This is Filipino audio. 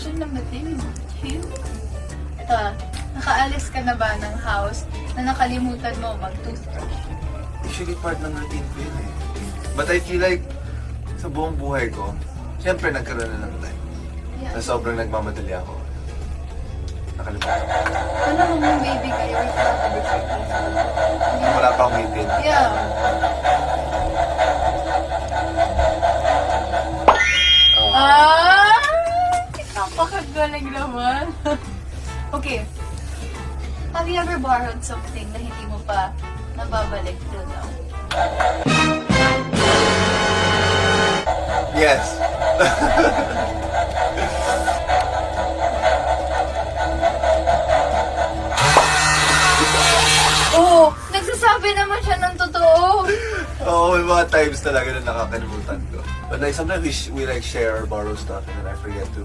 question number 2. Ito, nakaalis ka na ba ng house na nakalimutan mo mag-toothbrush? Usually part ng routine ko yun eh. But I feel like, sa buong buhay ko, siyempre nagkaroon na ng time. Yeah. Na sobrang nagmamadali ako. Nakalimutan ko. Alam mo, baby kayo, wait lang ka before. Wala pa akong ngipin. Yeah. Ah! Napakagaling naman. Okay. Have you ever borrowed something na hindi mo pa nababalik till now? Yes. Oo! Nagsasabi naman siya ng totoo! Oo, may mga times talaga na nakakalimutan ko. But like sometimes we like share or borrow stuff and then I forget to